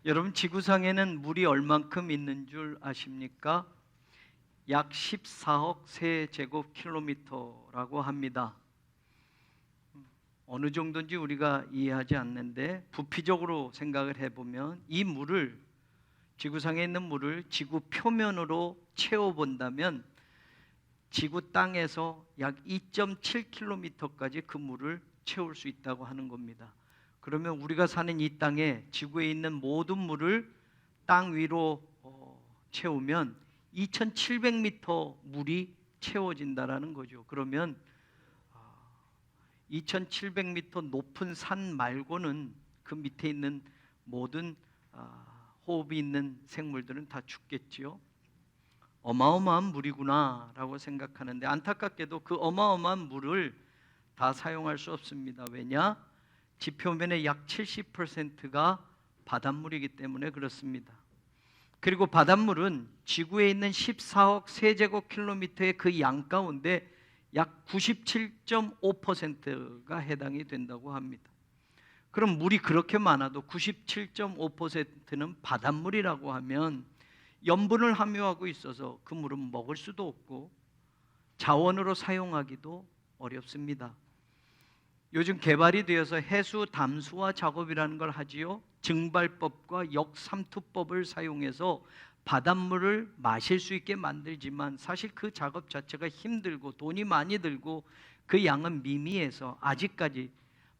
여러분, 지구상에는 물이 얼만큼 있는 줄 아십니까? 약 14억 세제곱킬로미터라고 합니다. 어느 정도인지 우리가 이해하지 않는데 부피적으로 생각을 해보면 이 물을, 지구상에 있는 물을 지구 표면으로 채워본다면 지구 땅에서 약 2.7km까지 그 물을 채울 수 있다고 하는 겁니다. 그러면 우리가 사는 이 땅에 지구에 있는 모든 물을 땅 위로 채우면 2700m 물이 채워진다라는 거죠. 그러면 2700m 높은 산 말고는 그 밑에 있는 모든 호흡이 있는 생물들은 다 죽겠지요. 어마어마한 물이구나 라고 생각하는데, 안타깝게도 그 어마어마한 물을 다 사용할 수 없습니다. 왜냐? 지표면의 약 70%가 바닷물이기 때문에 그렇습니다. 그리고 바닷물은 지구에 있는 14억 세제곱킬로미터의 그 양 가운데 약 97.5%가 해당이 된다고 합니다. 그럼 물이 그렇게 많아도 97.5%는 바닷물이라고 하면 염분을 함유하고 있어서 그 물은 먹을 수도 없고 자원으로 사용하기도 어렵습니다. 요즘 개발이 되어서 해수 담수화 작업이라는 걸 하지요. 증발법과 역삼투법을 사용해서 바닷물을 마실 수 있게 만들지만 사실 그 작업 자체가 힘들고 돈이 많이 들고 그 양은 미미해서 아직까지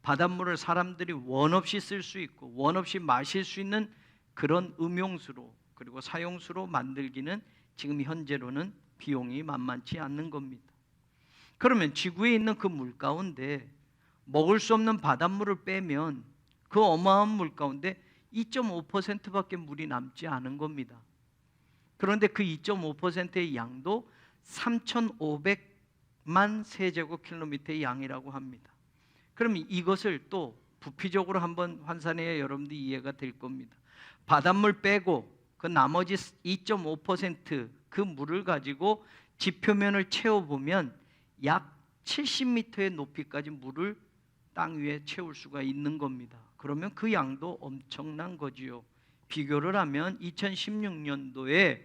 바닷물을 사람들이 원 없이 쓸 수 있고 원 없이 마실 수 있는 그런 음용수로, 그리고 사용수로 만들기는 지금 현재로는 비용이 만만치 않는 겁니다. 그러면 지구에 있는 그 물 가운데 먹을 수 없는 바닷물을 빼면 그 어마어마한 물 가운데 2.5%밖에 물이 남지 않은 겁니다. 그런데 그 2.5%의 양도 3,500만 세제곱킬로미터의 양이라고 합니다. 그럼 이것을 또 부피적으로 한번 환산해야 여러분들이 이해가 될 겁니다. 바닷물 빼고 그 나머지 2.5% 그 물을 가지고 지표면을 채워보면 약 70m의 높이까지 물을 땅 위에 채울 수가 있는 겁니다. 그러면 그 양도 엄청난 거지요. 비교를 하면 2016년도에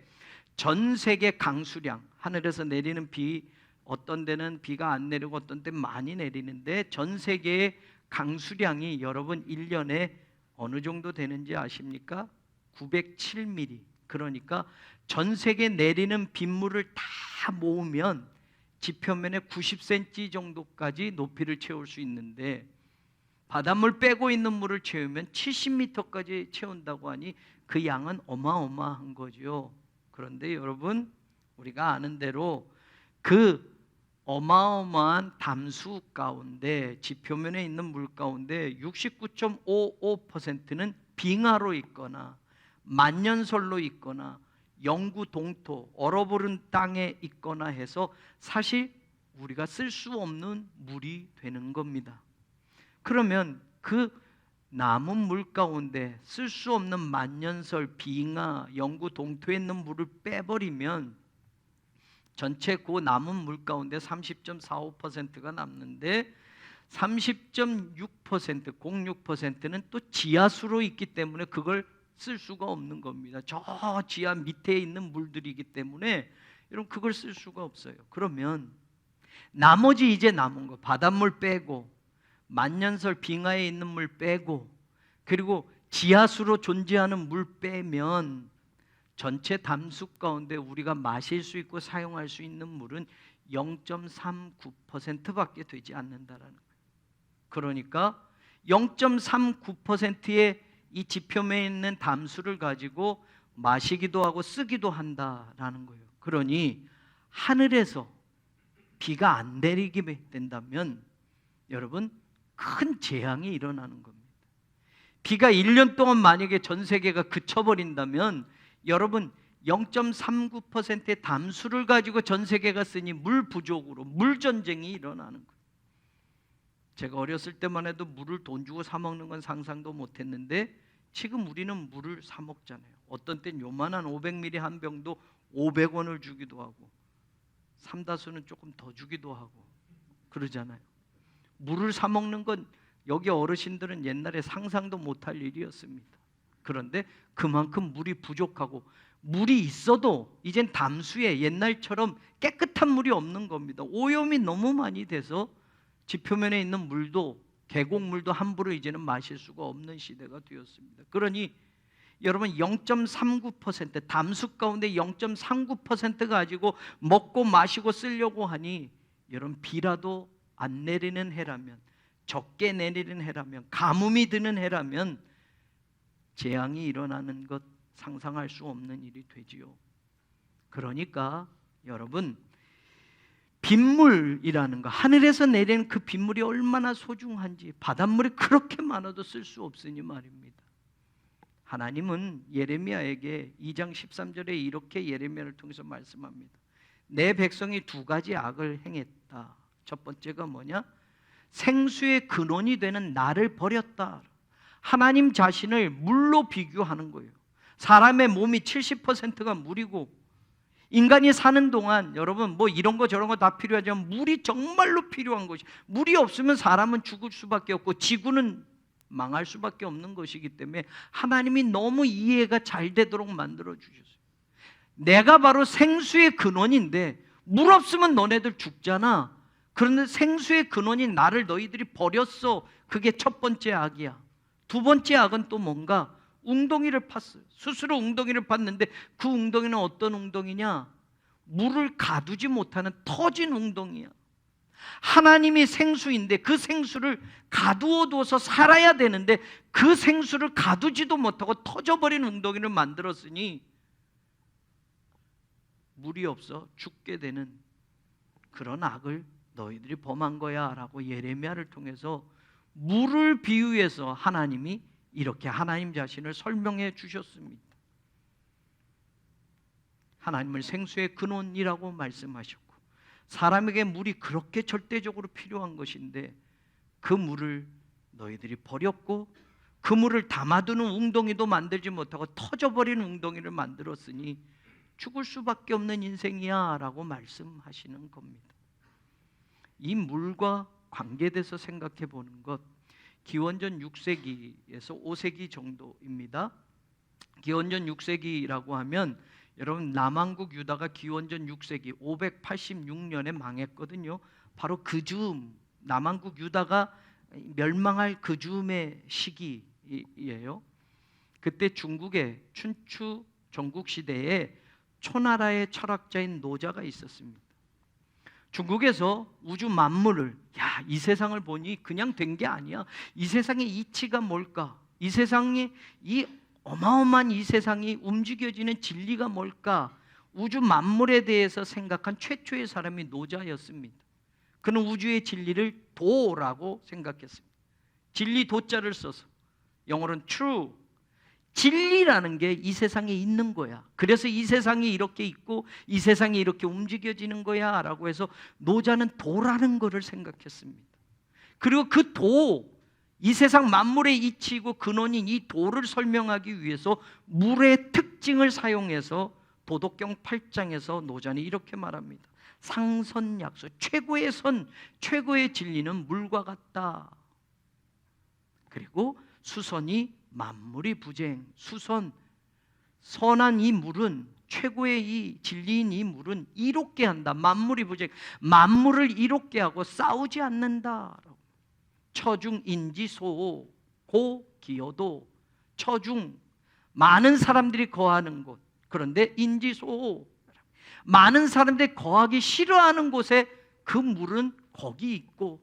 전 세계 강수량, 하늘에서 내리는 비, 어떤 데는 비가 안 내리고 어떤 데는 많이 내리는데 전 세계의 강수량이 여러분 1년에 어느 정도 되는지 아십니까? 907mm. 그러니까 전 세계 내리는 빗물을 다 모으면 지표면에 90cm 정도까지 높이를 채울 수 있는데 바닷물 빼고 있는 물을 채우면 70m까지 채운다고 하니 그 양은 어마어마한 거죠. 그런데 여러분, 우리가 아는 대로 그 어마어마한 담수 가운데, 지표면에 있는 물 가운데 69.55%는 빙하로 있거나 만년설로 있거나 영구 동토, 얼어버린 땅에 있거나 해서 사실 우리가 쓸 수 없는 물이 되는 겁니다. 그러면 그 남은 물 가운데 쓸 수 없는 만년설, 빙하, 영구 동토에 있는 물을 빼버리면 전체 그 남은 물 가운데 30.45%가 남는데 30.6%, 06%는 또 지하수로 있기 때문에 그걸 쓸 수가 없는 겁니다. 저 지하 밑에 있는 물들이기 때문에 여러분 그걸 쓸 수가 없어요. 그러면 나머지 이제 남은 거, 바닷물 빼고 만년설 빙하에 있는 물 빼고 그리고 지하수로 존재하는 물 빼면 전체 담수 가운데 우리가 마실 수 있고 사용할 수 있는 물은 0.39%밖에 되지 않는다라는 거예요. 그러니까 0.39%의 이 지표면에 있는 담수를 가지고 마시기도 하고 쓰기도 한다라는 거예요. 그러니 하늘에서 비가 안 내리게 된다면 여러분 큰 재앙이 일어나는 겁니다. 비가 1년 동안 만약에 전 세계가 그쳐버린다면 여러분 0.39%의 담수를 가지고 전 세계가 쓰니 물 부족으로 물 전쟁이 일어나는 거예요. 제가 어렸을 때만 해도 물을 돈 주고 사 먹는 건 상상도 못했는데 지금 우리는 물을 사 먹잖아요. 어떤 땐 요만한 500ml 한 병도 500원을 주기도 하고 삼다수는 조금 더 주기도 하고 그러잖아요. 물을 사 먹는 건 여기 어르신들은 옛날에 상상도 못할 일이었습니다. 그런데 그만큼 물이 부족하고, 물이 있어도 이젠 담수에 옛날처럼 깨끗한 물이 없는 겁니다. 오염이 너무 많이 돼서 지표면에 있는 물도, 계곡물도 함부로 이제는 마실 수가 없는 시대가 되었습니다. 그러니 여러분 0.39%, 담수 가운데 0.39% 가지고 먹고 마시고 쓰려고 하니, 여러분 비라도 안 내리는 해라면, 적게 내리는 해라면, 가뭄이 드는 해라면 재앙이 일어나는 것 상상할 수 없는 일이 되지요. 그러니까 여러분, 빗물이라는 거, 하늘에서 내리는 그 빗물이 얼마나 소중한지, 바닷물이 그렇게 많아도 쓸 수 없으니 말입니다. 하나님은 예레미야에게 2장 13절에 이렇게 예레미야를 통해서 말씀합니다. 내 백성이 두 가지 악을 행했다. 첫 번째가 뭐냐? 생수의 근원이 되는 나를 버렸다. 하나님 자신을 물로 비교하는 거예요. 사람의 몸이 70%가 물이고, 인간이 사는 동안 여러분 뭐 이런 거 저런 거 다 필요하지만 물이 정말로 필요한 것이, 물이 없으면 사람은 죽을 수밖에 없고 지구는 망할 수밖에 없는 것이기 때문에 하나님이 너무 이해가 잘 되도록 만들어 주셨어요. 내가 바로 생수의 근원인데 물 없으면 너네들 죽잖아. 그런데 생수의 근원인 나를 너희들이 버렸어. 그게 첫 번째 악이야. 두 번째 악은 또 뭔가? 웅덩이를 팠어요. 스스로 웅덩이를 팠는데 그 웅덩이는 어떤 웅덩이냐? 물을 가두지 못하는 터진 웅덩이야. 하나님이 생수인데 그 생수를 가두어 둬서 살아야 되는데 그 생수를 가두지도 못하고 터져버린 웅덩이를 만들었으니 물이 없어 죽게 되는 그런 악을 너희들이 범한 거야 라고 예레미야를 통해서 물을 비유해서 하나님이 이렇게 하나님 자신을 설명해 주셨습니다. 하나님을 생수의 근원이라고 말씀하셨고, 사람에게 물이 그렇게 절대적으로 필요한 것인데 그 물을 너희들이 버렸고, 그 물을 담아두는 웅덩이도 만들지 못하고 터져버린 웅덩이를 만들었으니 죽을 수밖에 없는 인생이야 라고 말씀하시는 겁니다. 이 물과 관계돼서 생각해 보는 것, 기원전 6세기에서 5세기 정도입니다. 기원전 6세기라고 하면 여러분 남왕국 유다가 기원전 6세기 586년에 망했거든요. 바로 그 즈음, 남왕국 유다가 멸망할 그 즈음의 시기예요. 그때 중국의 춘추 전국시대에 초나라의 철학자인 노자가 있었습니다. 중국에서 우주 만물을, 이 세상을 보니 그냥 된 게 아니야. 이 세상의 이치가 뭘까? 이 세상에 이 어마어마한 이 세상이 움직여지는 진리가 뭘까? 우주 만물에 대해서 생각한 최초의 사람이 노자였습니다. 그는 우주의 진리를 도라고 생각했습니다. 진리 도자를 써서, 영어로는 true, 진리라는 게 이 세상에 있는 거야. 그래서 이 세상이 이렇게 있고 이 세상이 이렇게 움직여지는 거야 라고 해서 노자는 도라는 거를 생각했습니다. 그리고 그 도, 이 세상 만물의 이치이고 근원인 이 도를 설명하기 위해서 물의 특징을 사용해서 도덕경 8장에서 노자는 이렇게 말합니다. 상선약소, 최고의 선, 최고의 진리는 물과 같다. 그리고 수선이 만물이 부쟁, 수선, 선한 이 물은, 최고의 이 진리인 이 물은 이롭게 한다. 만물이 부쟁, 만물을 이롭게 하고 싸우지 않는다. 처중 인지소 고 기여도, 처중 많은 사람들이 거하는 곳, 그런데 인지소 많은 사람들이 거하기 싫어하는 곳에 그 물은 거기 있고,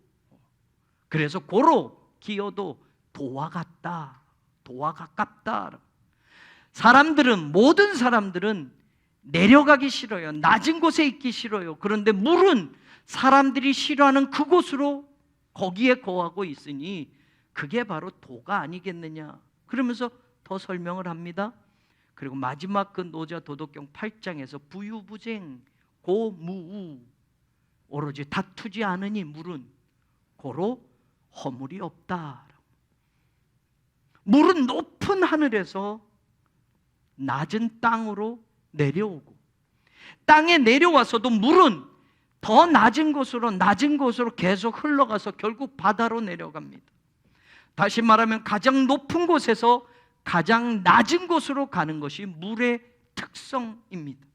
그래서 고로 기여도 도와 같다, 도와 가깝다. 사람들은, 모든 사람들은 내려가기 싫어요. 낮은 곳에 있기 싫어요. 그런데 물은 사람들이 싫어하는 그곳으로 거기에 거하고 있으니 그게 바로 도가 아니겠느냐. 그러면서 더 설명을 합니다. 그리고 마지막 그 노자 도덕경 8장에서 부유부쟁 고무우, 오로지 다투지 않으니 물은 고로 허물이 없다. 물은 높은 하늘에서 낮은 땅으로 내려오고, 땅에 내려와서도 물은 더 낮은 곳으로 계속 흘러가서 결국 바다로 내려갑니다. 다시 말하면 가장 높은 곳에서 가장 낮은 곳으로 가는 것이 물의 특성입니다.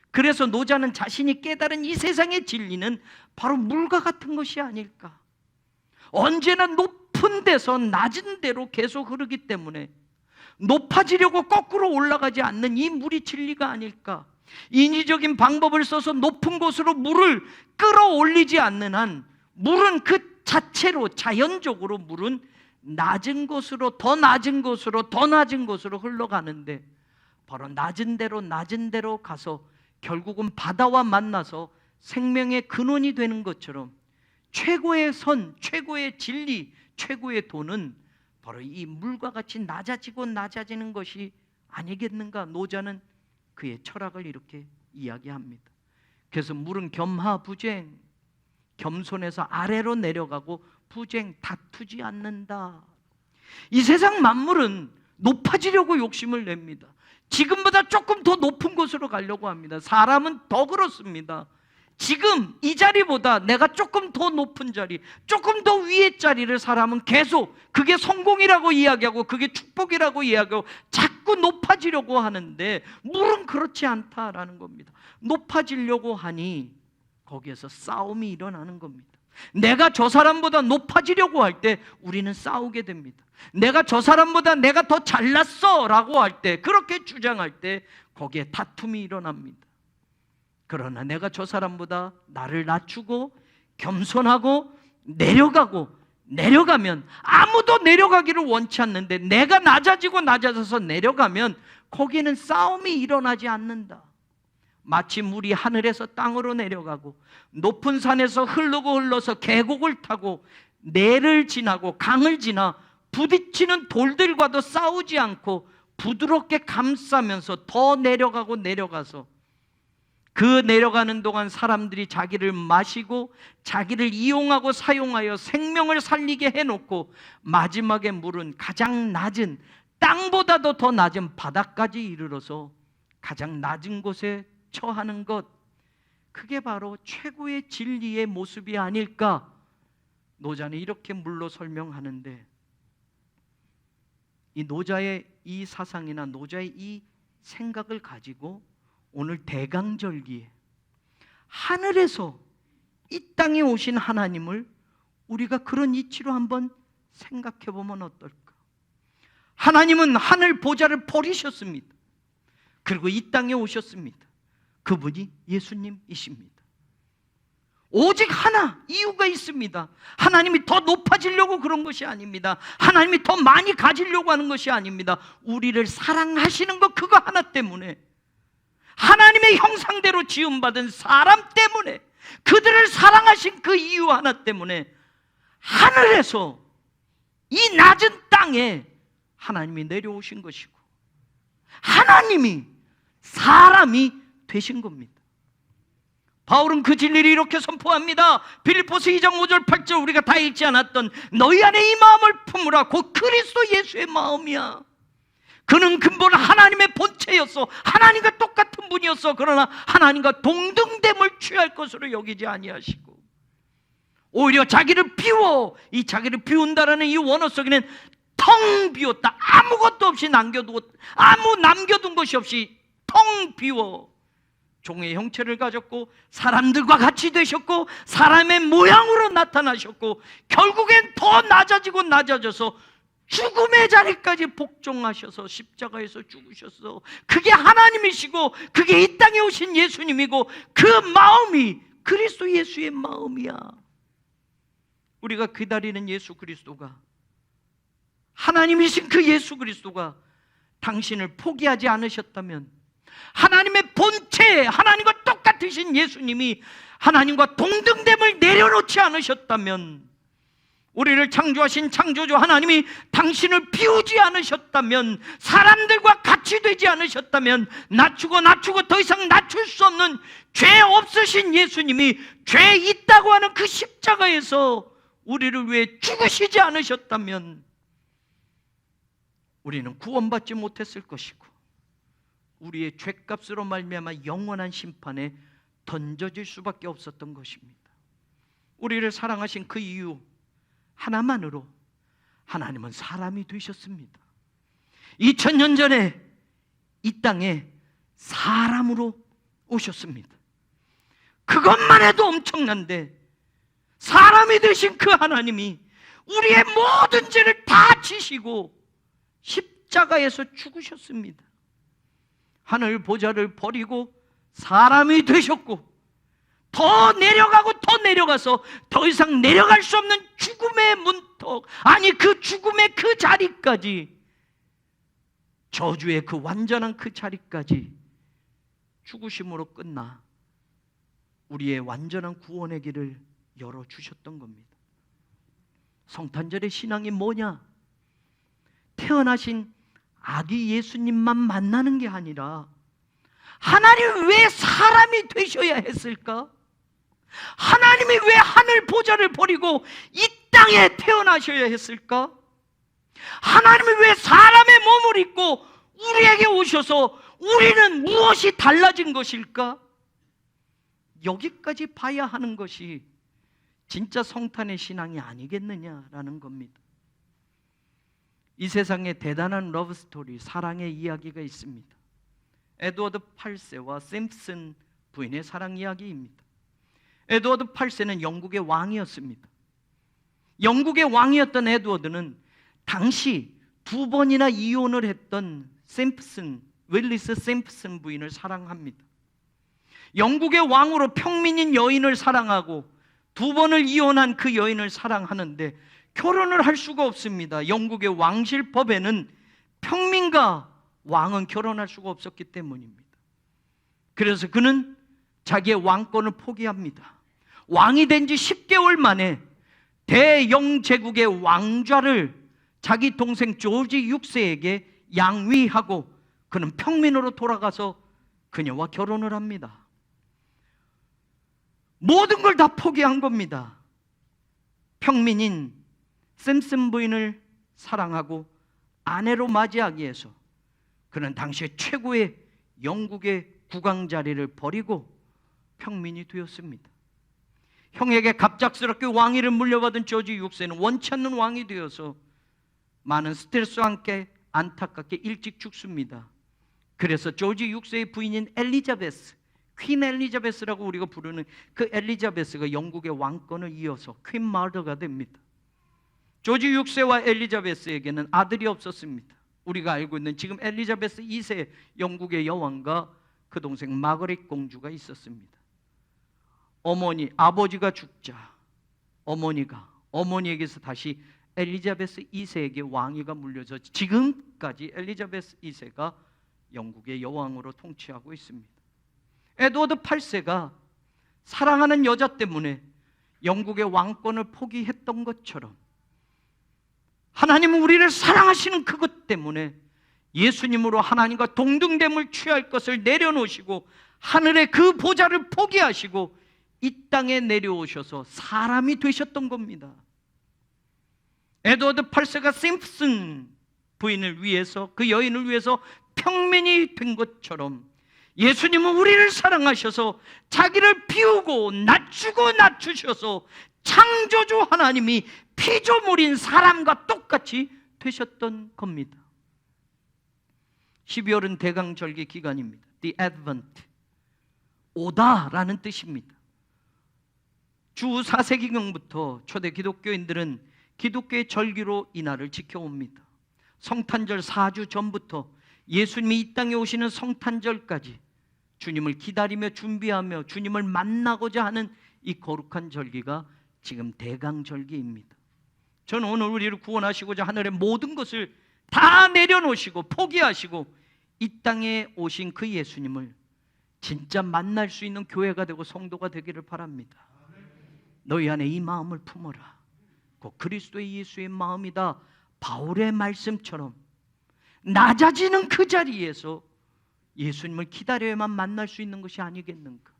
그래서 노자는 자신이 깨달은 이 세상의 진리는 바로 물과 같은 것이 아닐까. 언제나 높은 데서 낮은 데로 계속 흐르기 때문에 높아지려고 거꾸로 올라가지 않는 이 물이 진리가 아닐까. 인위적인 방법을 써서 높은 곳으로 물을 끌어올리지 않는 한 물은 그 자체로 자연적으로 물은 낮은 곳으로 더 낮은 곳으로 더 낮은 곳으로 흘러가는데, 바로 낮은 데로 가서 결국은 바다와 만나서 생명의 근원이 되는 것처럼 최고의 선, 최고의 진리, 최고의 도는 바로 이 물과 같이 낮아지고 낮아지는 것이 아니겠는가. 노자는 그의 철학을 이렇게 이야기합니다. 그래서 물은 겸하부쟁, 겸손해서 아래로 내려가고 부쟁, 다투지 않는다. 이 세상 만물은 높아지려고 욕심을 냅니다. 지금보다 조금 더 높은 곳으로 가려고 합니다. 사람은 더 그렇습니다. 지금 이 자리보다 내가 조금 더 높은 자리, 조금 더 위의 자리를 사람은 계속, 그게 성공이라고 이야기하고 그게 축복이라고 이야기하고 자꾸 높아지려고 하는데, 물은 그렇지 않다라는 겁니다. 높아지려고 하니 거기에서 싸움이 일어나는 겁니다. 내가 저 사람보다 높아지려고 할 때 우리는 싸우게 됩니다. 내가 저 사람보다 내가 더 잘났어 라고 할 때, 그렇게 주장할 때 거기에 다툼이 일어납니다. 그러나 내가 저 사람보다 나를 낮추고 겸손하고 내려가면, 아무도 내려가기를 원치 않는데 내가 낮아져서 내려가면 거기에는 싸움이 일어나지 않는다. 마치 물이 하늘에서 땅으로 내려가고 높은 산에서 흘러서 계곡을 타고 내를 지나고 강을 지나 부딪히는 돌들과도 싸우지 않고 부드럽게 감싸면서 더 내려가서 그 내려가는 동안 사람들이 자기를 마시고 자기를 이용하고 사용하여 생명을 살리게 해놓고 마지막에 물은 가장 낮은, 땅보다도 더 낮은 바닥까지 이르러서 가장 낮은 곳에 처하는 것, 그게 바로 최고의 진리의 모습이 아닐까. 노자는 이렇게 물로 설명하는데, 이 노자의 이 사상이나 노자의 이 생각을 가지고 오늘 대강절기에 하늘에서 이 땅에 오신 하나님을 우리가 그런 이치로 한번 생각해 보면 어떨까? 하나님은 하늘 보좌를 버리셨습니다. 그리고 이 땅에 오셨습니다. 그분이 예수님이십니다. 오직 하나 이유가 있습니다. 하나님이 더 높아지려고 그런 것이 아닙니다. 하나님이 더 많이 가지려고 하는 것이 아닙니다. 우리를 사랑하시는 것, 그거 하나 때문에, 하나님의 형상대로 지음받은 사람 때문에, 그들을 사랑하신 그 이유 하나 때문에 하늘에서 이 낮은 땅에 하나님이 내려오신 것이고, 하나님이 사람이 되신 겁니다. 바울은 그 진리를 이렇게 선포합니다. 빌립보서 2장 5절 8절 우리가 다 읽지 않았던 너희 안에 이 마음을 품으라. 곧 그리스도 예수의 마음이야. 그는 근본 하나님의 본체였어. 하나님과 똑같은 분이었어. 그러나 하나님과 동등됨을 취할 것으로 여기지 아니하시고 오히려 자기를 비워, 이 자기를 비운다라는 이 원어 속에는 텅 비웠다. 아무것도 없이 남겨둔 것이 없이 텅 비워 종의 형체를 가졌고 사람들과 같이 되셨고 사람의 모양으로 나타나셨고 결국엔 더 낮아져서 죽음의 자리까지 복종하셔서 십자가에서 죽으셨어. 그게 하나님이시고 그게 이 땅에 오신 예수님이고 그 마음이 그리스도 예수의 마음이야. 우리가 기다리는 예수 그리스도가, 하나님이신 그 예수 그리스도가 당신을 포기하지 않으셨다면, 하나님의 본체, 하나님과 똑같으신 예수님이 하나님과 동등됨을 내려놓지 않으셨다면, 우리를 창조하신 창조주 하나님이 당신을 비우지 않으셨다면, 사람들과 같이 되지 않으셨다면, 낮추고 더 이상 낮출 수 없는 죄 없으신 예수님이 죄 있다고 하는 그 십자가에서 우리를 위해 죽으시지 않으셨다면 우리는 구원받지 못했을 것이고 우리의 죄값으로 말미암아 영원한 심판에 던져질 수밖에 없었던 것입니다. 우리를 사랑하신 그 이유 하나만으로 하나님은 사람이 되셨습니다. 2000년 전에 이 땅에 사람으로 오셨습니다. 그것만 해도 엄청난데 사람이 되신 그 하나님이 우리의 모든 죄를 다 지시고 십자가에서 죽으셨습니다. 하늘 보좌를 버리고 사람이 되셨고 더 내려가고 더 내려가서 더 이상 내려갈 수 없는 죽음의 문턱, 아니 그 죽음의 그 자리까지, 저주의 그 완전한 그 자리까지 죽으심으로 끝나 우리의 완전한 구원의 길을 열어주셨던 겁니다. 성탄절의 신앙이 뭐냐? 태어나신 아기 예수님만 만나는 게 아니라 하나님이 왜 사람이 되셔야 했을까? 하나님이 왜 하늘 보좌를 버리고 이 땅에 태어나셔야 했을까? 하나님이 왜 사람의 몸을 입고 우리에게 오셔서 우리는 무엇이 달라진 것일까? 여기까지 봐야 하는 것이 진짜 성탄의 신앙이 아니겠느냐라는 겁니다. 이 세상에 대단한 러브스토리, 사랑의 이야기가 있습니다. 에드워드 8세와 심슨 부인의 사랑 이야기입니다. 에드워드 8세는 영국의 왕이었습니다. 영국의 왕이었던 에드워드는 당시 2번이나 이혼을 했던 윌리스 심슨 부인을 사랑합니다. 영국의 왕으로 평민인 여인을 사랑하고 2번을 이혼한 그 여인을 사랑하는데 결혼을 할 수가 없습니다. 영국의 왕실법에는 평민과 왕은 결혼할 수가 없었기 때문입니다. 그래서 그는 자기의 왕권을 포기합니다. 왕이 된 지 10개월 만에 대영제국의 왕좌를 자기 동생 조지 6세에게 양위하고 그는 평민으로 돌아가서 그녀와 결혼을 합니다. 모든 걸 다 포기한 겁니다. 평민인 심슨 부인을 사랑하고 아내로 맞이하기 위해서 그는 당시에 최고의 영국의 국왕 자리를 버리고 평민이 되었습니다. 형에게 갑작스럽게 왕위를 물려받은 조지 6세는 원치 않는 왕이 되어서 많은 스트레스와 함께 안타깝게 일찍 죽습니다. 그래서 조지 6세의 부인인 엘리자베스, 퀸 엘리자베스라고 우리가 부르는 그 엘리자베스가 영국의 왕권을 이어서 퀸 마더가 됩니다. 조지 6세와 엘리자베스에게는 아들이 없었습니다. 우리가 알고 있는 지금 엘리자베스 2세 영국의 여왕과 그 동생 마거릿 공주가 있었습니다. 아버지가 죽자 어머니에게서 다시 엘리자베스 2세에게 왕위가 물려서 지금까지 엘리자베스 2세가 영국의 여왕으로 통치하고 있습니다. 에드워드 8세가 사랑하는 여자 때문에 영국의 왕권을 포기했던 것처럼 하나님은 우리를 사랑하시는 그것 때문에 예수님으로 하나님과 동등됨을 취할 것을 내려놓으시고 하늘의 그 보좌를 포기하시고 이 땅에 내려오셔서 사람이 되셨던 겁니다. 에드워드 8세가 심슨 부인을 위해서, 그 여인을 위해서 평민이 된 것처럼 예수님은 우리를 사랑하셔서 자기를 비우고 낮추셔서 창조주 하나님이 피조물인 사람과 똑같이 되셨던 겁니다. 12월은 대강절기 기간입니다. The Advent, 오다라는 뜻입니다. 주 4세기경부터 초대 기독교인들은 기독교의 절기로 이날을 지켜옵니다. 성탄절 4주 전부터 예수님이 이 땅에 오시는 성탄절까지 주님을 기다리며 준비하며 주님을 만나고자 하는 이 거룩한 절기가 지금 대강절기입니다. 저는 오늘 우리를 구원하시고자 하늘의 모든 것을 다 내려놓으시고 포기하시고 이 땅에 오신 그 예수님을 진짜 만날 수 있는 교회가 되고 성도가 되기를 바랍니다. 너희 안에 이 마음을 품어라. 곧 그리스도의 예수의 마음이다. 바울의 말씀처럼 낮아지는 그 자리에서 예수님을 기다려야만 만날 수 있는 것이 아니겠는가?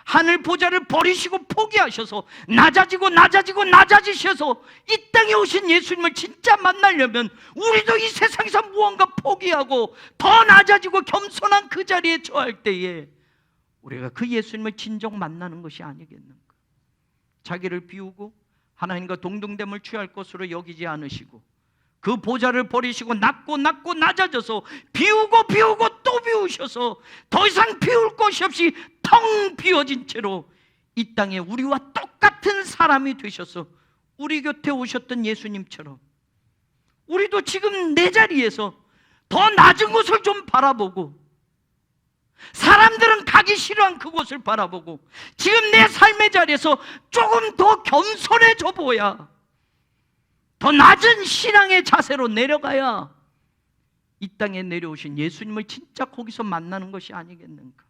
하늘 보좌를 버리시고 포기하셔서 낮아지셔서 이 땅에 오신 예수님을 진짜 만나려면 우리도 이 세상에서 무언가 포기하고 더 낮아지고 겸손한 그 자리에 처할 때에 우리가 그 예수님을 진정 만나는 것이 아니겠는가? 자기를 비우고 하나님과 동등됨을 취할 것으로 여기지 않으시고 그 보좌를 버리시고 낮고 낮아져서 비우고 또 비우셔서 더 이상 비울 곳이 없이 텅 비워진 채로 이 땅에 우리와 똑같은 사람이 되셔서 우리 곁에 오셨던 예수님처럼 우리도 지금 내 자리에서 더 낮은 곳을 좀 바라보고, 사람들은 가기 싫어한 그곳을 바라보고, 지금 내 삶의 자리에서 조금 더 겸손해져 보야, 더 낮은 신앙의 자세로 내려가야 이 땅에 내려오신 예수님을 진짜 거기서 만나는 것이 아니겠는가.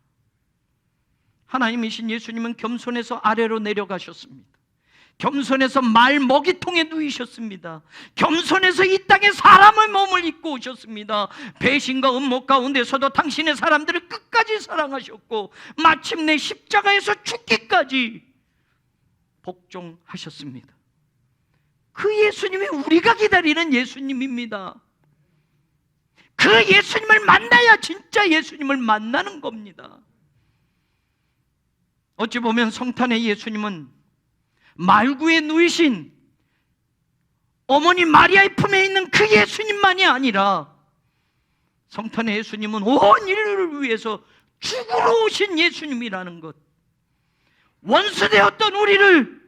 하나님이신 예수님은 겸손해서 아래로 내려가셨습니다. 겸손해서 말 먹이통에 누이셨습니다. 겸손해서 이 땅에 사람의 몸을 입고 오셨습니다. 배신과 음모 가운데서도 당신의 사람들을 끝까지 사랑하셨고 마침내 십자가에서 죽기까지 복종하셨습니다. 그 예수님이 우리가 기다리는 예수님입니다. 그 예수님을 만나야 진짜 예수님을 만나는 겁니다. 어찌 보면 성탄의 예수님은 말구에 누이신 어머니 마리아의 품에 있는 그 예수님만이 아니라 성탄의 예수님은 온 인류를 위해서 죽으러 오신 예수님이라는 것, 원수되었던 우리를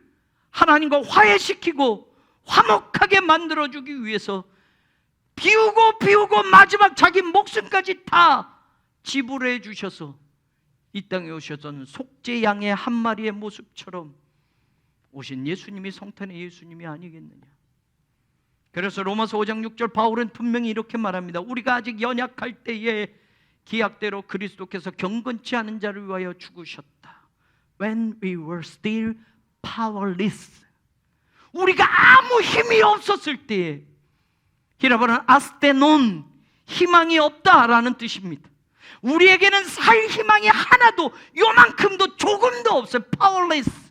하나님과 화해시키고 화목하게 만들어주기 위해서 비우고 마지막 자기 목숨까지 다 지불해 주셔서 이 땅에 오셨던 속죄 양의 한 마리의 모습처럼 오신 예수님이 성탄의 예수님이 아니겠느냐. 그래서 로마서 5장 6절 바울은 분명히 이렇게 말합니다. 우리가 아직 연약할 때에 기약대로 그리스도께서 경건치 않은 자를 위하여 죽으셨다. When we were still powerless. 우리가 아무 힘이 없었을 때에, 히라보는 아스테논, 희망이 없다라는 뜻입니다. 우리에게는 살 희망이 하나도, 요만큼도 조금도 없어요. powerless.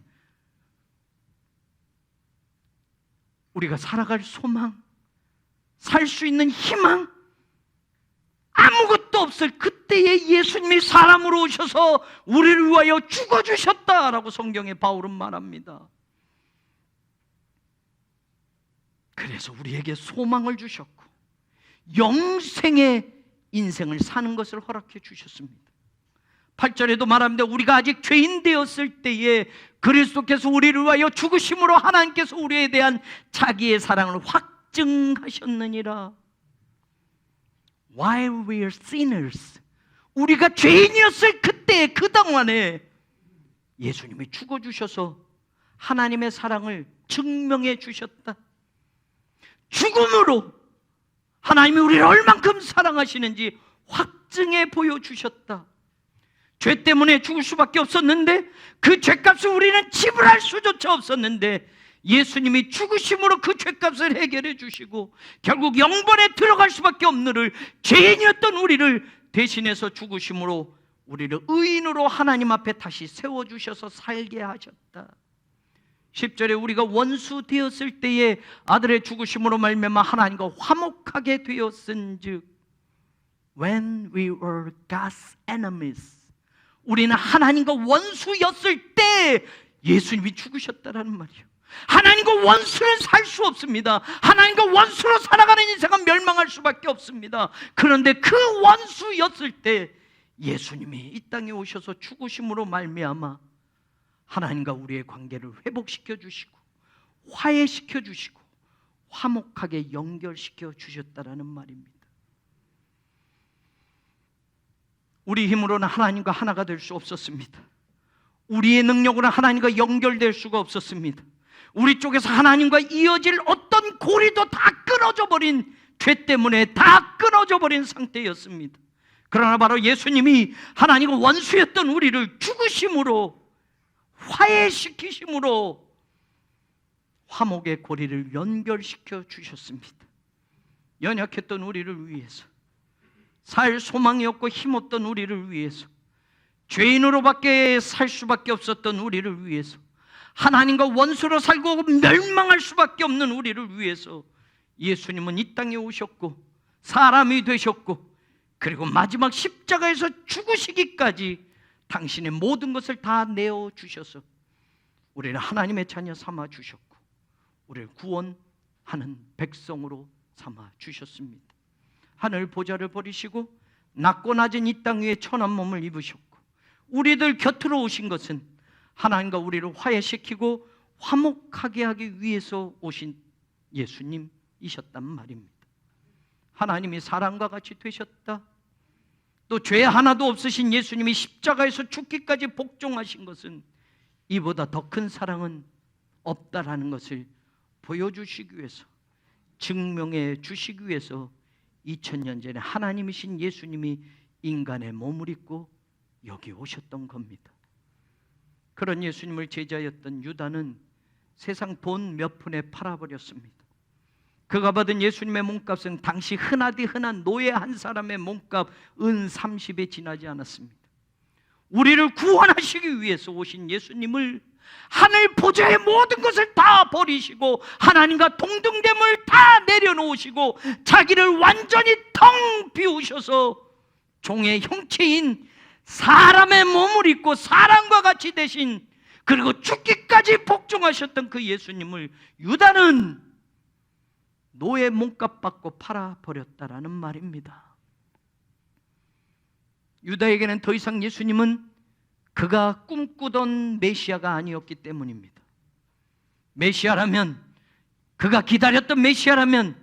우리가 살아갈 소망, 살 수 있는 희망, 아무것도 없을 그때에 예수님이 사람으로 오셔서 우리를 위하여 죽어주셨다라고 성경에 바울은 말합니다. 그래서 우리에게 소망을 주셨고 영생의 인생을 사는 것을 허락해 주셨습니다. 8절에도 말합니다. 우리가 아직 죄인 되었을 때에 그리스도께서 우리를 위하여 죽으심으로 하나님께서 우리에 대한 자기의 사랑을 확증하셨느니라. While we are sinners, 우리가 죄인이었을 그때 그 동안에 예수님이 죽어주셔서 하나님의 사랑을 증명해 주셨다. 죽음으로 하나님이 우리를 얼만큼 사랑하시는지 확증해 보여주셨다. 죄 때문에 죽을 수밖에 없었는데 그 죄값을 우리는 지불할 수조차 없었는데 예수님이 죽으심으로 그 죄값을 해결해 주시고 결국 영번에 들어갈 수밖에 없는 죄인이었던 우리를 대신해서 죽으심으로 우리를 의인으로 하나님 앞에 다시 세워주셔서 살게 하셨다. 10절에 우리가 원수 되었을 때에 아들의 죽으심으로 말미암아 하나님과 화목하게 되었은즉 When we were God's enemies, 우리는 하나님과 원수였을 때 예수님이 죽으셨다라는 말이에요. 하나님과 원수는 살 수 없습니다. 하나님과 원수로 살아가는 인생은 멸망할 수밖에 없습니다. 그런데 그 원수였을 때 예수님이 이 땅에 오셔서 죽으심으로 말미암아 하나님과 우리의 관계를 회복시켜 주시고 화해시켜 주시고 화목하게 연결시켜 주셨다라는 말입니다. 우리 힘으로는 하나님과 하나가 될 수 없었습니다. 우리의 능력으로는 하나님과 연결될 수가 없었습니다. 우리 쪽에서 하나님과 이어질 어떤 고리도 다 끊어져 버린, 죄 때문에 다 끊어져 버린 상태였습니다. 그러나 바로 예수님이 하나님과 원수였던 우리를 죽으심으로 화해시키심으로 화목의 고리를 연결시켜 주셨습니다. 연약했던 우리를 위해서, 살 소망이 없고 힘없던 우리를 위해서, 죄인으로밖에 살 수밖에 없었던 우리를 위해서, 하나님과 원수로 살고 멸망할 수밖에 없는 우리를 위해서 예수님은 이 땅에 오셨고 사람이 되셨고 그리고 마지막 십자가에서 죽으시기까지 당신의 모든 것을 다 내어주셔서 우리를 하나님의 자녀 삼아 주셨고 우리를 구원하는 백성으로 삼아 주셨습니다. 하늘 보좌를 버리시고 낮고 낮은 이 땅 위에 천한 몸을 입으셨고 우리들 곁으로 오신 것은 하나님과 우리를 화해시키고 화목하게 하기 위해서 오신 예수님이셨단 말입니다. 하나님이 사람과 같이 되셨다. 또 죄 하나도 없으신 예수님이 십자가에서 죽기까지 복종하신 것은 이보다 더 큰 사랑은 없다라는 것을 보여주시기 위해서, 증명해 주시기 위해서 2000년 전에 하나님이신 예수님이 인간의 몸을 입고 여기 오셨던 겁니다. 그런 예수님을 제자였던 유다는 세상 돈 몇 푼에 팔아버렸습니다. 그가 받은 예수님의 몸값은 당시 흔하디 흔한 노예 한 사람의 몸값 은 30에 지나지 않았습니다. 우리를 구원하시기 위해서 오신 예수님을 하늘 보좌의 모든 것을 다 버리시고 하나님과 동등됨을 다 내려놓으시고 자기를 완전히 텅 비우셔서 종의 형체인 사람의 몸을 입고 사람과 같이 되신, 그리고 죽기까지 복종하셨던 그 예수님을 유다는 노예 몸값 받고 팔아버렸다라는 말입니다. 유다에게는 더 이상 예수님은 그가 꿈꾸던 메시아가 아니었기 때문입니다. 메시아라면, 그가 기다렸던 메시아라면,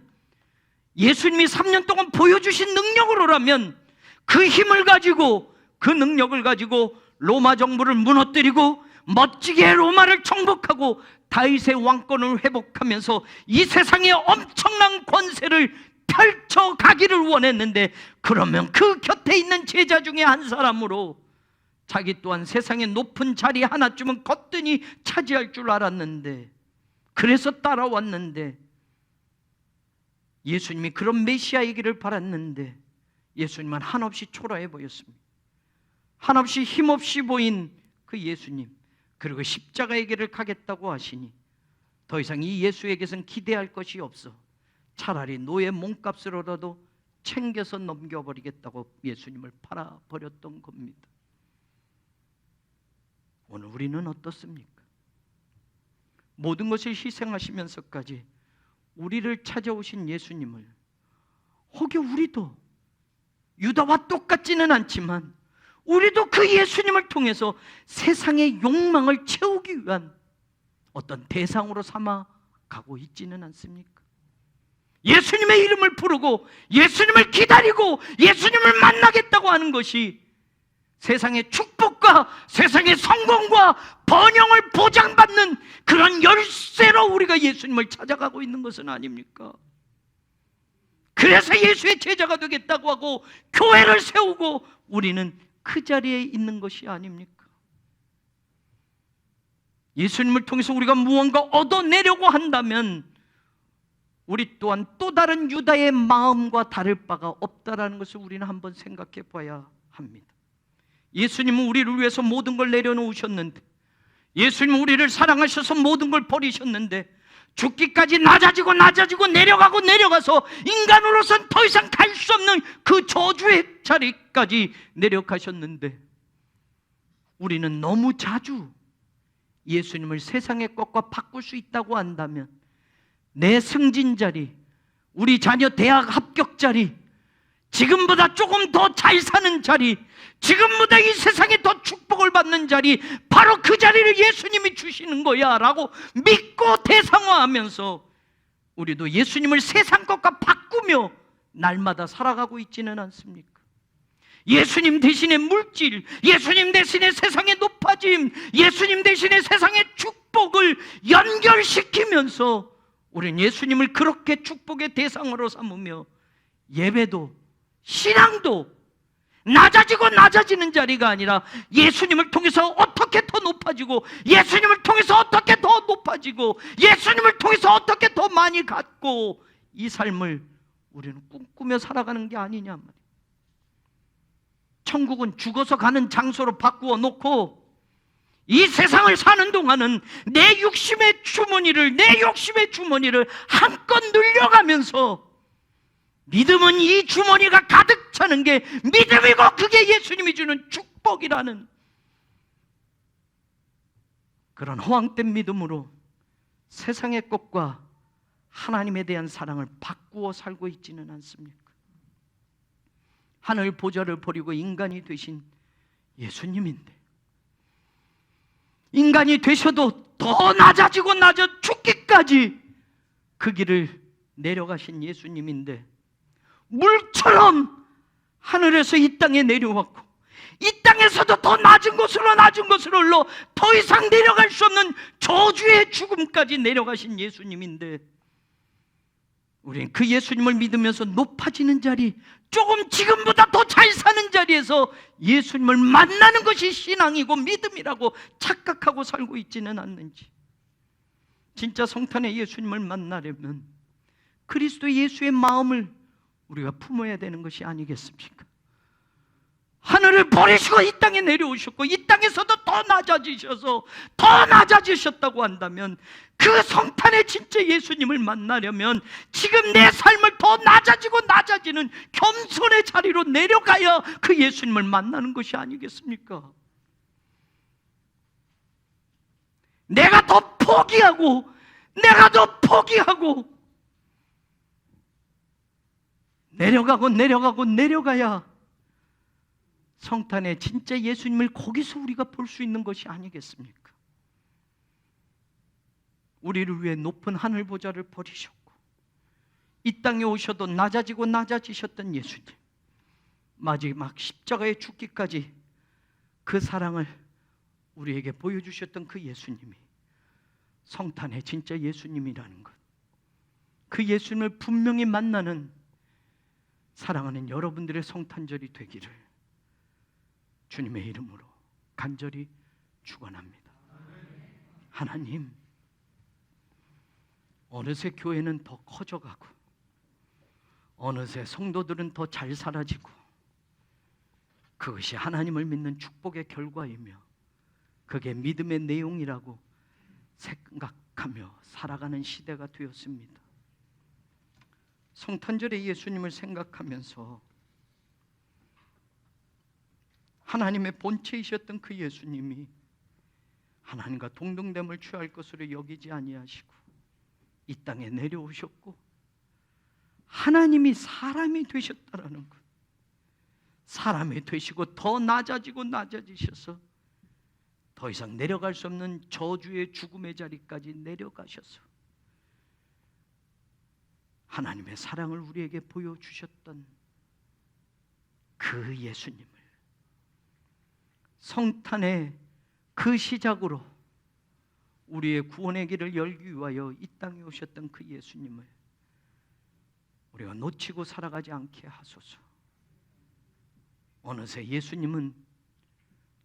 예수님이 3년 동안 보여주신 능력으로라면 그 힘을 가지고, 그 능력을 가지고 로마 정부를 무너뜨리고 멋지게 로마를 정복하고 다윗의 왕권을 회복하면서 이 세상에 엄청난 권세를 펼쳐가기를 원했는데, 그러면 그 곁에 있는 제자 중에 한 사람으로 자기 또한 세상의 높은 자리 하나쯤은 거뜬히 차지할 줄 알았는데, 그래서 따라왔는데, 예수님이 그런 메시아이기를 바랐는데 예수님은 한없이 초라해 보였습니다. 한없이 힘없이 보인 그 예수님, 그리고 십자가의 길을 가겠다고 하시니 더 이상 이 예수에게선 기대할 것이 없어 차라리 노예 몸값으로라도 챙겨서 넘겨버리겠다고 예수님을 팔아버렸던 겁니다. 오늘 우리는 어떻습니까? 모든 것을 희생하시면서까지 우리를 찾아오신 예수님을, 혹여 우리도 유다와 똑같지는 않지만 우리도 그 예수님을 통해서 세상의 욕망을 채우기 위한 어떤 대상으로 삼아 가고 있지는 않습니까? 예수님의 이름을 부르고 예수님을 기다리고 예수님을 만나겠다고 하는 것이 세상의 축복과 세상의 성공과 번영을 보장받는 그런 열쇠로 우리가 예수님을 찾아가고 있는 것은 아닙니까? 그래서 예수의 제자가 되겠다고 하고 교회를 세우고 우리는 그 자리에 있는 것이 아닙니까? 예수님을 통해서 우리가 무언가 얻어내려고 한다면 우리 또한 또 다른 유다의 마음과 다를 바가 없다라는 것을 우리는 한번 생각해 봐야 합니다. 예수님은 우리를 위해서 모든 걸 내려놓으셨는데, 예수님은 우리를 사랑하셔서 모든 걸 버리셨는데, 죽기까지 낮아지고 내려가서 인간으로서는 더 이상 갈 수 없는 그 저주의 자리까지 내려가셨는데, 우리는 너무 자주 예수님을 세상의 것과 바꿀 수 있다고 한다면 내 승진 자리, 우리 자녀 대학 합격 자리, 지금보다 조금 더 잘 사는 자리, 지금보다 이 세상에 더 축복을 받는 자리, 바로 그 자리를 예수님이 주시는 거야 라고 믿고 대상화하면서 우리도 예수님을 세상 것과 바꾸며 날마다 살아가고 있지는 않습니까? 예수님 대신의 물질, 예수님 대신의 세상의 높아짐, 예수님 대신의 세상의 축복을 연결시키면서 우리는 예수님을 그렇게 축복의 대상으로 삼으며 예배도 신앙도 낮아지는 자리가 아니라 예수님을 통해서 어떻게 더 높아지고, 예수님을 통해서 어떻게 더 높아지고, 예수님을 통해서 어떻게 더 많이 갖고, 이 삶을 우리는 꿈꾸며 살아가는 게 아니냐 말이에요. 천국은 죽어서 가는 장소로 바꾸어 놓고 이 세상을 사는 동안은 내 욕심의 주머니를 한껏 늘려가면서, 믿음은 이 주머니가 가득 차는 게 믿음이고 그게 예수님이 주는 축복이라는 그런 허황된 믿음으로 세상의 것과 하나님에 대한 사랑을 바꾸어 살고 있지는 않습니까? 하늘 보좌를 버리고 인간이 되신 예수님인데, 인간이 되셔도 더 낮아지고 낮아 죽기까지 그 길을 내려가신 예수님인데, 물처럼 하늘에서 이 땅에 내려왔고, 이 땅에서도 더 낮은 곳으로 흘러 더 이상 내려갈 수 없는 저주의 죽음까지 내려가신 예수님인데, 우리는 그 예수님을 믿으면서 높아지는 자리, 조금 지금보다 더 잘 사는 자리에서 예수님을 만나는 것이 신앙이고 믿음이라고 착각하고 살고 있지는 않는지. 진짜 성탄의 예수님을 만나려면 그리스도 예수의 마음을 우리가 품어야 되는 것이 아니겠습니까? 하늘을 버리시고 이 땅에 내려오셨고, 이 땅에서도 더 낮아지셨다고 한다면, 그 성탄의 진짜 예수님을 만나려면 지금 내 삶을 더 낮아지는 겸손의 자리로 내려가야 그 예수님을 만나는 것이 아니겠습니까? 내가 더 포기하고 내려가야 성탄의 진짜 예수님을 거기서 우리가 볼 수 있는 것이 아니겠습니까? 우리를 위해 높은 하늘 보좌를 버리셨고 이 땅에 오셔도 낮아지셨던 예수님, 마지막 십자가에 죽기까지 그 사랑을 우리에게 보여주셨던 그 예수님이 성탄의 진짜 예수님이라는 것, 그 예수님을 분명히 만나는 사랑하는 여러분들의 성탄절이 되기를 주님의 이름으로 간절히 축원합니다. 하나님, 어느새 교회는 더 커져가고 어느새 성도들은 더 잘 살아지고, 그것이 하나님을 믿는 축복의 결과이며 그게 믿음의 내용이라고 생각하며 살아가는 시대가 되었습니다. 성탄절에 예수님을 생각하면서 하나님의 본체이셨던 그 예수님이 하나님과 동등됨을 취할 것으로 여기지 아니하시고 이 땅에 내려오셨고 하나님이 사람이 되셨다라는 것, 사람이 되시고 더 낮아지셔서 더 이상 내려갈 수 없는 저주의 죽음의 자리까지 내려가셔서 하나님의 사랑을 우리에게 보여주셨던 그 예수님을, 성탄의 그 시작으로 우리의 구원의 길을 열기 위하여 이 땅에 오셨던 그 예수님을 우리가 놓치고 살아가지 않게 하소서. 어느새 예수님은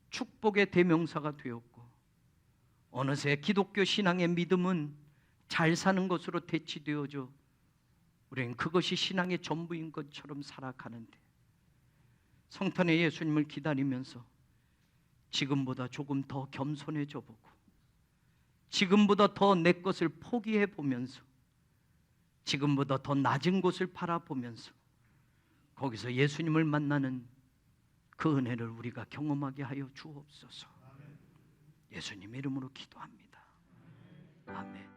축복의 대명사가 되었고 어느새 기독교 신앙의 믿음은 잘 사는 것으로 대치되어져 우리는 그것이 신앙의 전부인 것처럼 살아가는데, 성탄의 예수님을 기다리면서 지금보다 조금 더 겸손해져 보고 지금보다 더 내 것을 포기해 보면서 지금보다 더 낮은 곳을 바라보면서 거기서 예수님을 만나는 그 은혜를 우리가 경험하게 하여 주옵소서. 예수님 이름으로 기도합니다. 아멘.